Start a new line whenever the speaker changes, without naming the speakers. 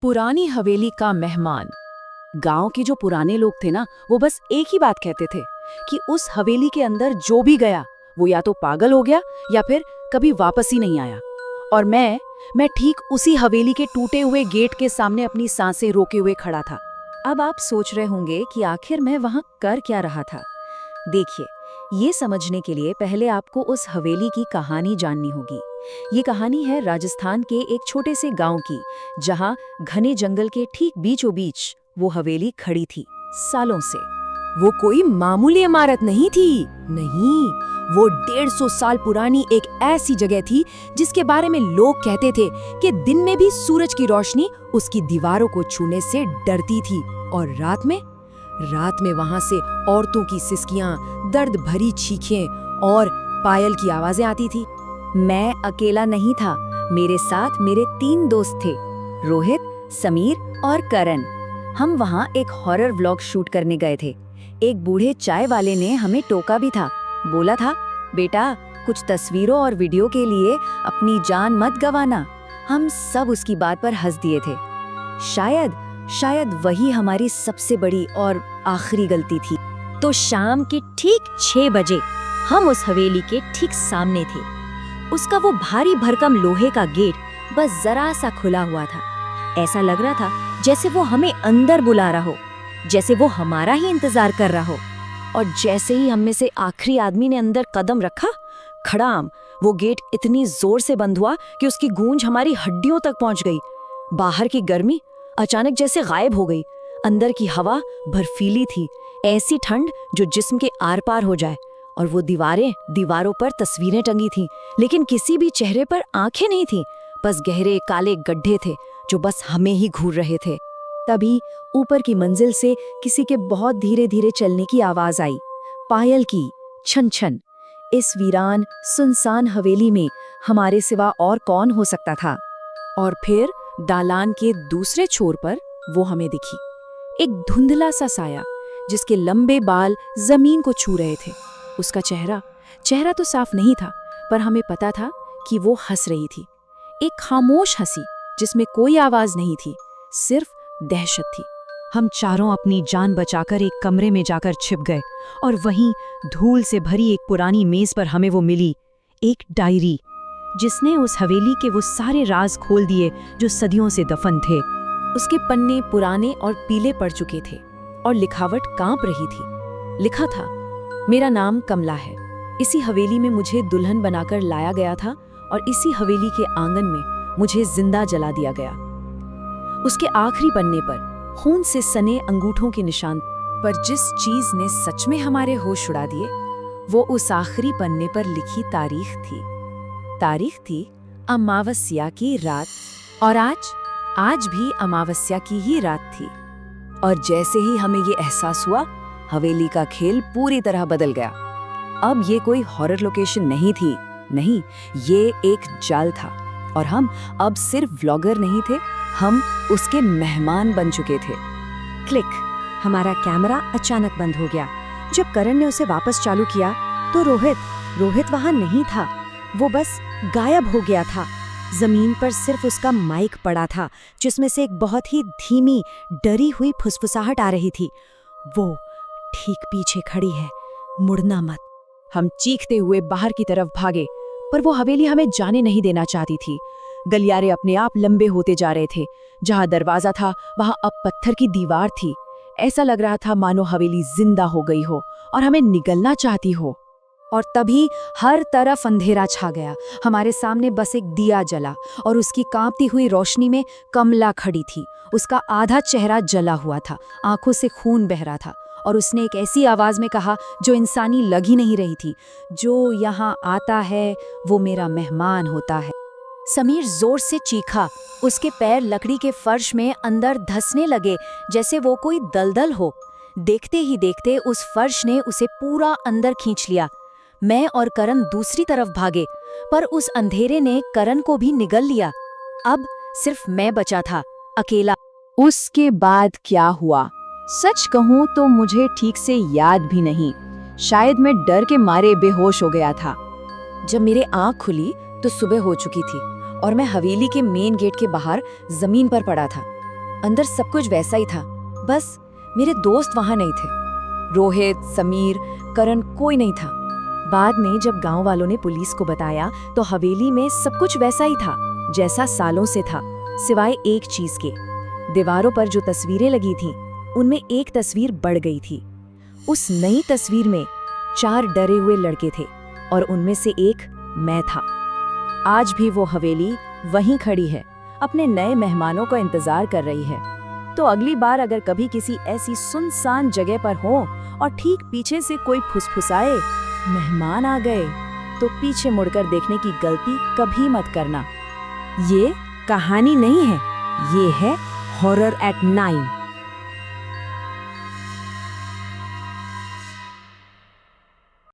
पुरानी हवेली का मेहमान।
गांव के जो पुराने लोग थे ना, वो बस एक ही बात कहते थे कि उस हवेली के अंदर जो भी गया वो या तो पागल हो गया या फिर कभी वापस ही नहीं आया। और मैं ठीक उसी हवेली के टूटे हुए गेट के सामने अपनी सांसें रोके हुए खड़ा था।
अब आप सोच रहे होंगे कि आखिर मैं वहां कर क्या रहा था। देखिए, ये समझने के लिए पहले आपको उस हवेली की कहानी जाननी होगी। ये कहानी है राजस्थान के एक छोटे से गांव की, जहां घने जंगल के ठीक बीचों बीच वो हवेली खड़ी थी सालों से।
वो कोई मामूली इमारत नहीं थी, नहीं, वो 150 साल पुरानी एक ऐसी जगह थी जिसके बारे में लोग कहते थे कि दिन में भी सूरज की रोशनी उसकी दीवारों को छूने से डरती थी, और रात में वहां से औरतों की सिसकियां, दर्द भरी चीखें और पायल की आवाजें आती थी।
मैं अकेला नहीं था, मेरे साथ मेरे 3 दोस्त थे, रोहित, समीर और करण। हम वहाँ एक हॉरर व्लॉग शूट करने गए थे। एक बूढ़े चाय वाले ने हमें टोका भी था, बोला था, बेटा कुछ तस्वीरों और वीडियो के लिए अपनी जान मत गंवाना। हम सब उसकी बात पर हंस दिए थे। शायद वही हमारी सबसे बड़ी और आखिरी गलती थी। तो शाम के ठीक 6 बजे हम उस हवेली के ठीक सामने थे। उसका वो भारी भरकम लोहे का गेट बस जरा सा खुला हुआ था। ऐसा लग रहा था जैसे वो हमें अंदर बुला रहा हो, जैसे वो हमारा ही इंतजार कर रहा हो। और जैसे ही हम में से आखिरी आदमी ने अंदर कदम रखा, खड़ाम, वो गेट इतनी जोर से बंद हुआ कि उसकी गूंज हमारी हड्डियों तक पहुंच गई। बाहर की गर्मी अचानक जैसे गायब हो गई। अंदर की हवा बर्फीली थी, ऐसी ठंड जो जिस्म के आर पार हो जाए। और वो दीवारों पर तस्वीरें टंगी थीं, लेकिन किसी भी चेहरे पर आंखें नहीं थीं, बस गहरे काले गड्ढे थे जो बस हमें ही घूर रहे थे। तभी ऊपर की मंजिल से किसी के बहुत धीरे धीरे चलने की आवाज आई, पायल की, छन छन। इस वीरान सुनसान हवेली में हमारे सिवा और कौन हो सकता था।
और फिर दालान के दूसरे छोर पर वो हमें दिखी, एक धुंधला सा साया जिसके लंबे बाल जमीन को छू रहे थे। उसका चेहरा तो साफ नहीं था, पर हमें पता था कि वो हंस रही थी, एक खामोश हंसी जिसमें कोई आवाज नहीं थी, सिर्फ दहशत थी।
हम चारों अपनी जान बचाकर एक कमरे में जाकर छिप गए, और वहीं धूल से भरी एक पुरानी मेज पर हमें वो मिली, एक डायरी जिसने उस हवेली के वो सारे राज खोल दिए जो सदियों से दफन थे।
उसके पन्ने पुराने और पीले पड़ चुके थे और लिखावट कांप रही थी। लिखा था, मेरा नाम कमला है, इसी हवेली में मुझे दुल्हन बनाकर लाया गया था और इसी हवेली के आंगन में मुझे जिंदा जला दिया गया। उसके आखिरी पन्ने पर खून से सने अंगूठों के निशान, पर जिस चीज ने सच में हमारे होश उड़ा दिए वो उस आखिरी पन्ने पर लिखी तारीख थी अमावस्या की रात। और आज भी अमावस्या की ही रात थी। और जैसे ही हमें ये एहसास हुआ, हवेली का खेल पूरी तरह बदल गया। अब ये कोई हॉरर लोकेशन नहीं थी, नहीं, ये एक जाल था। और हम अब सिर्फ व्लॉगर नहीं थे, हम उसके मेहमान बन चुके थे।
क्लिक, हमारा कैमरा अचानक बंद हो गया। जब करण ने उसे वापस चालू किया तो रोहित वहां नहीं था, वो बस गायब हो गया था। जमीन पर सिर्फ उसका माइक पड़ा था, जिसमें से एक बहुत ही धीमी, डरी हुई फुसफुसाहट आ रही थी, वो ठीक पीछे खड़ी है, मुड़ना मत।
हम चीखते हुए बाहर की तरफ भागे, पर वो हवेली हमें जाने नहीं देना चाहती थी। गलियारे अपने आप लंबे होते जा रहे थे। जहां दरवाजा था वहां अब पत्थर की दीवार थी। ऐसा लग रहा था मानो हवेली जिंदा हो गई हो और हमें निगलना चाहती हो।
और तभी हर तरफ अंधेरा छा गया। हमारे सामने बस एक दिया जला और उसकी कांपती हुई रोशनी में कमला खड़ी थी। उसका आधा चेहरा जला हुआ था, आंखों से खून बह रहा था, और उसने एक ऐसी आवाज में कहा जो इंसानी लग ही नहीं रही थी, जो यहाँ आता है वो मेरा मेहमान होता है। समीर जोर से चीखा। उसके पैर लकड़ी के फर्श में अंदर धंसने लगे जैसे वो कोई दलदल हो। देखते ही देखते उस फर्श ने उसे पूरा अंदर खींच लिया। मैं और करण दूसरी तरफ भागे, पर उस अंधेरे ने करण को भी निगल लिया। अब सिर्फ मैं बचा था, अकेला।
उसके बाद क्या हुआ, सच कहूं तो मुझे ठीक से याद भी नहीं। शायद मैं डर के मारे बेहोश हो गया था। जब मेरी आंख खुली तो सुबह हो चुकी थी और मैं हवेली के मेन गेट के बाहर जमीन पर पड़ा था। अंदर सब कुछ वैसा ही था, बस मेरे दोस्त वहां नहीं थे। रोहित, समीर, करण, कोई नहीं था। बाद में जब गांव वालों ने पुलिस को बताया तो हवेली में सब कुछ वैसा ही था जैसा सालों से था, सिवाय एक चीज के। दीवारों पर जो तस्वीरें लगी थीं, उनमें एक तस्वीर बढ़ गई थी। उस नई तस्वीर में 4 डरे हुए लड़के थे और उनमें से एक मैं था। आज भी वो हवेली वहीं खड़ी है, अपने नए मेहमानों का इंतजार कर रही है। तो अगली बार अगर कभी किसी ऐसी सुनसान जगह पर हो और ठीक पीछे से कोई फुसफुसाए, मेहमान आ गए, तो पीछे मुड़कर देखने की गलती कभी मत करना। ये कहानी नहीं है, ये है हॉरर एट 9।